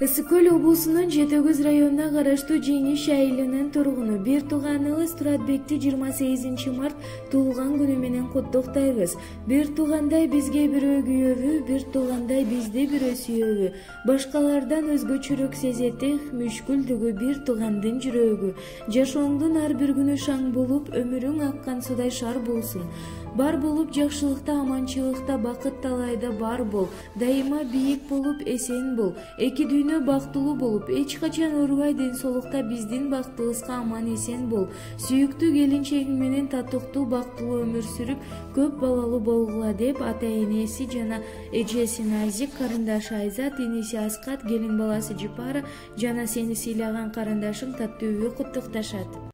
Ысык Көл облусунун Жетөгүз районуна караштуу Жеңиш айылынын тургуну бир тууганыбыз Туратбекти 28 март туулган күнү менен куттуктайбыз. Бир туугандай бизге бирөө күйөбү, бир туугандай бизди бирөө сүйөбү. Башкалардан өзгөчөрөөк сезетих мүшкүлдүгү бир туугандын жүрөгү. Жашооңдун ар бир күнү шаң болуп, өмүрүң аккан судай шар болсун. Бар болуп жакшылыкта, аманчылыкта, бакыт талайда бар бол. Дайыма бийик болуп, эсен бол. Эки дүйнө бактылуу болуп, эч качан оорубай, ден соолукта биздин бактыбызга аман эсен бол. Сүйүктүү келинчегиң менен татыктуу, бактылуу өмүр сүрүп, көп балалуу болгула деп ата энеси жана эжеси Назик, карындашы Айзат, иниси Аскат, келин баласы Жипара жана сени сыйлаган карындашың Таттыөбү куттукташат.